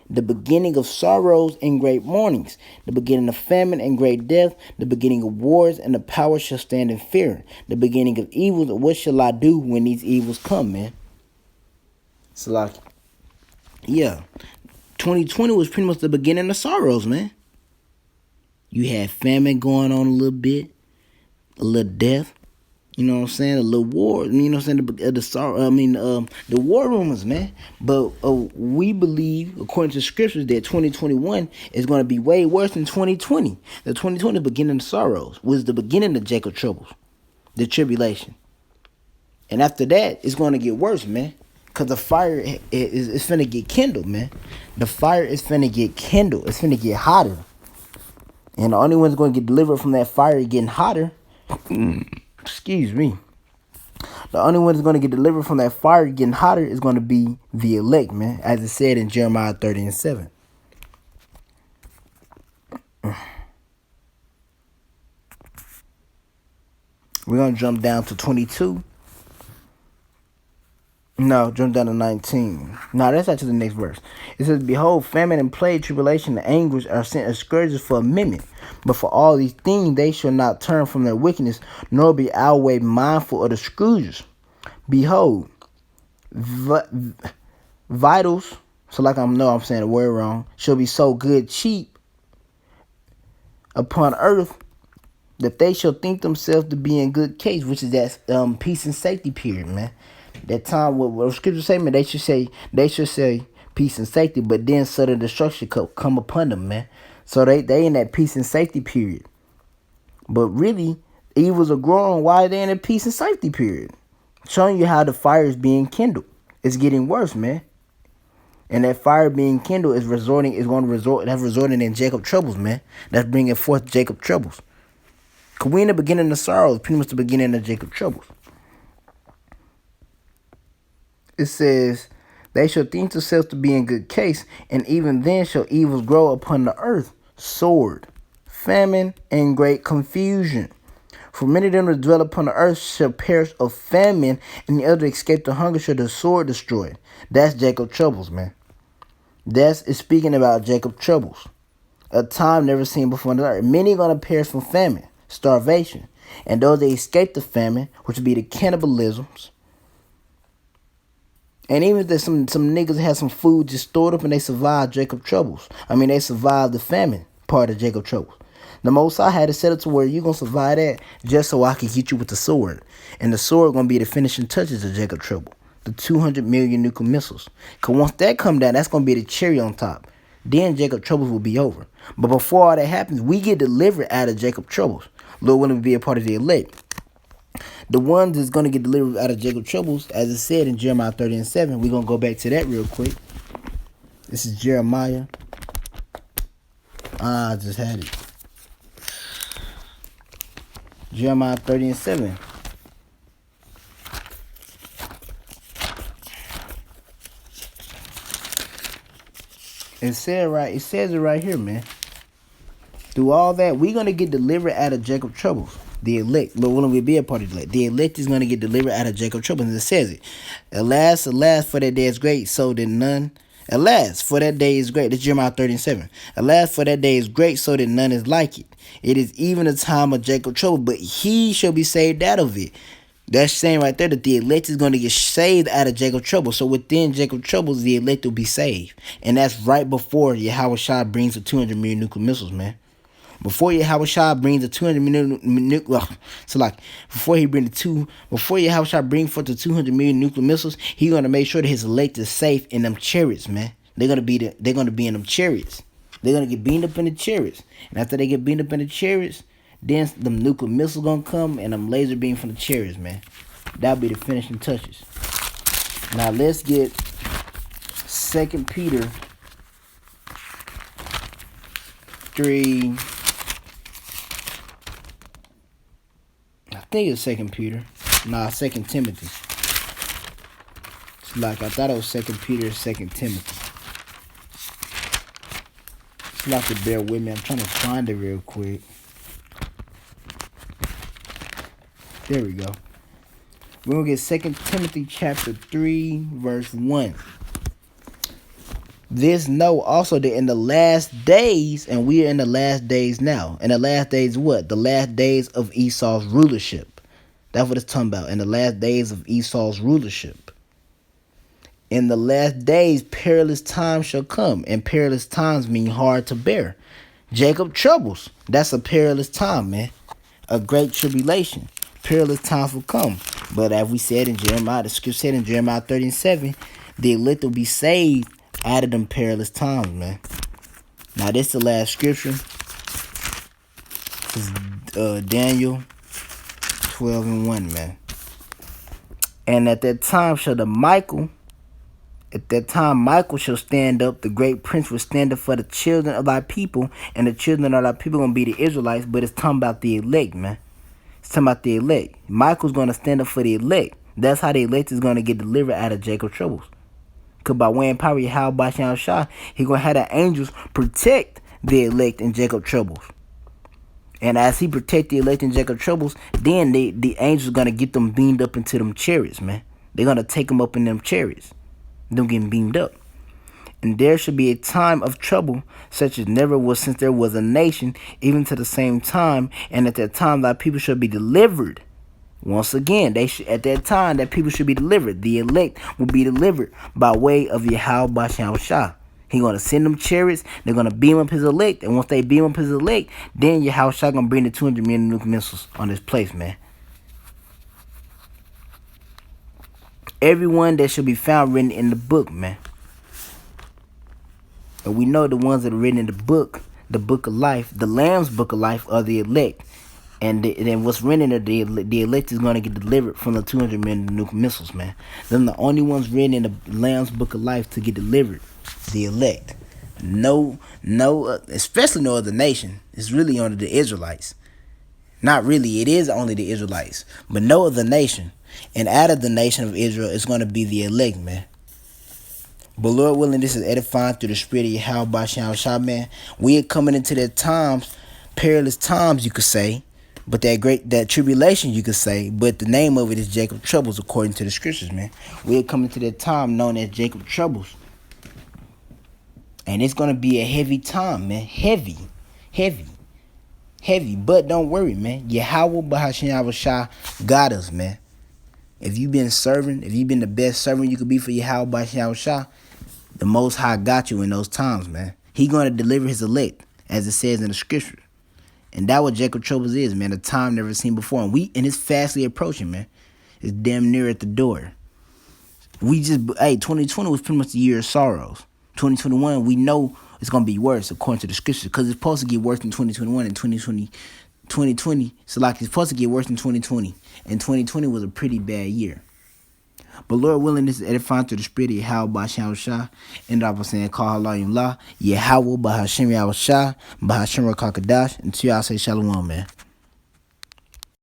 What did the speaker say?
the beginning of sorrows and great mournings, the beginning of famine and great death, the beginning of wars, and the power shall stand in fear, the beginning of evils. What shall I do when these evils come, man? So like, yeah, 2020 was pretty much the beginning of sorrows, man. You had famine going on a little bit, a little death. You know what I'm saying? A little war. You know what I'm saying? The war rumors, man. But we believe, according to scriptures, that 2021 is going to be way worse than 2020. The 2020 beginning of sorrows was the beginning of Jacob troubles, the tribulation. And after that, it's going to get worse, man. Because the fire is finna get kindled, man. The fire is finna get kindled. It's finna get hotter. And the only one's going to get delivered from that fire getting hotter, excuse me. The only one that's going to get delivered from that fire getting hotter is going to be the elect, man. As it said in Jeremiah 30:7. We're going to jump down to 22. No, jump down to 19. No, that's actually the next verse. It says, behold, famine and plague, tribulation, and anguish are sent as scourges for a minute. But for all these things, they shall not turn from their wickedness, nor be always mindful of the scourges. Behold, vitals, so like I'm saying the word wrong, shall be so good cheap upon earth that they shall think themselves to be in good case, which is that peace and safety period, man. That time, what scripture say, man, they should say peace and safety, but then sudden destruction come upon them, man. So they in that peace and safety period. But really, evils are growing while they in a peace and safety period. Showing you how the fire is being kindled. It's getting worse, man. And that fire being kindled that's resulting in Jacob troubles, man. That's bringing forth Jacob troubles. Because we in the beginning of sorrows, pretty much the beginning of Jacob troubles. It says, they shall think themselves to be in good case, and even then shall evils grow upon the earth, sword, famine, and great confusion. For many of them that dwell upon the earth shall perish of famine, and the other escape the hunger shall the sword destroy. That's Jacob troubles, man. That's speaking about Jacob troubles. A time never seen before on the earth. Many are going to perish from famine, starvation, and those that escape the famine, which would be the cannibalisms. And even if there's some niggas that have some food just stored up and they survived Jacob troubles. They survived the famine part of Jacob troubles. The Most High had to set it to where you're going to survive that just so I can get you with the sword. And the sword going to be the finishing touches of Jacob trouble. The 200 million nuclear missiles. Because once that come down, that's going to be the cherry on top. Then Jacob troubles will be over. But before all that happens, we get delivered out of Jacob troubles. Lord willing to be a part of the elect. The one that's going to get delivered out of Jacob troubles, as it said in Jeremiah 30:7, we're going to go back to that real quick. This is Jeremiah. I just had it. Jeremiah 30:7. It says it right here, man. Through all that, we're going to get delivered out of Jacob troubles. The elect, Lord willing, will be a part of the elect. The elect is going to get delivered out of Jacob trouble. And it says it. Alas, for that day is great, so that none. Alas, for that day is great. That's Jeremiah 30:7. Alas, for that day is great, so that none is like it. It is even a time of Jacob trouble, but he shall be saved out of it. That's saying right there that the elect is going to get saved out of Jacob trouble. So within Jacob troubles, the elect will be saved. And that's right before Yahweh Shah brings the 200 million nuclear missiles, man. Before Yahweh Shah brings the 200 million before Yahweh Shah brings forth the 200 million nuclear missiles, he's gonna make sure that his elect is safe in them chariots, man. They're gonna be in them chariots. They're gonna get beamed up in the chariots, and after they get beamed up in the chariots, then them nuclear missiles gonna come and them laser beam from the chariots, man. That'll be the finishing touches. Now let's get 2 Peter 3. I think it's 2 Peter. Nah, 2 Timothy. It's like I thought it was 2 Peter, 2 Timothy. It's like to bear with me. I'm trying to find it real quick. There we go. We're going to get 2 Timothy chapter 3, verse 1. This know also that in the last days, and we are in the last days now. In the last days, what? The last days of Esau's rulership. That's what it's talking about. In the last days of Esau's rulership. In the last days, perilous times shall come. And perilous times mean hard to bear. Jacob troubles. That's a perilous time, man. A great tribulation. Perilous times will come. But as we said in Jeremiah, the scripture said in Jeremiah 37, the elect will be saved out of them perilous times, man. Now, this is the last scripture. This is Daniel 12:1, man. And at that time Michael shall stand up, the great prince will stand up for the children of thy people, and the children of thy people going to be the Israelites, but it's talking about the elect, man. It's talking about the elect. Michael's going to stand up for the elect. That's how the elect is going to get delivered out of Jacob's troubles. Because by way and power, Yahweh Basham Shah, he's going to have the angels protect the elect in Jacob's troubles. And as he protect the elect in Jacob's troubles, then the angels are going to get them beamed up into them chariots, man. They're going to take them up in them chariots. Them getting beamed up. And there should be a time of trouble, such as never was since there was a nation, even to the same time. And at that time, thy people shall be delivered. Once again, at that time, that people should be delivered. The elect will be delivered by way of Yahweh Basham Shah. He's going to send them chariots. They're going to beam up his elect. And once they beam up his elect, then Yahweh Shah going to bring the 200 million nuclear missiles on this place, man. Everyone that shall be found written in the book, man. And we know the ones that are written in the book of life, the Lamb's book of life, are the elect. And then what's written in the elect is going to get delivered from the 200 million nuclear missiles, man. Them the only ones written in the Lamb's book of life to get delivered. The elect. No, especially no other nation. It's really only the Israelites. Not really, it is only the Israelites. But no other nation. And out of the nation of Israel, it's going to be the elect, man. But Lord willing, this is edifying through the spirit of Yahweh Basham Shah, man. We are coming into the times, perilous times, you could say. But that tribulation, you could say. But the name of it is Jacob Troubles, according to the scriptures, man. We are coming to that time known as Jacob Troubles. And it's going to be a heavy time, man. Heavy. But don't worry, man. Yahweh Basham Shah got us, man. If you've been serving, if you've been the best servant you could be for Yahweh Basham Shah, the Most High got you in those times, man. He going to deliver his elect, as it says in the scripture. And that what Jacob Troubles is, man. A time never seen before. And it's fastly approaching, man. It's damn near at the door. 2020 was pretty much the year of sorrows. 2021, we know it's going to be worse, according to the scripture. Because it's supposed to get worse in 2021 and 2020. So like it's supposed to get worse in 2020. And 2020 was a pretty bad year. But Lord willing, this is edifying through the spirit of Yahweh Basham Shah. And I was saying, call Halayim La, Yahweh Bahashim Yahweh Shah, Bahashim Rakakadash. Until y'all say Shalom, man.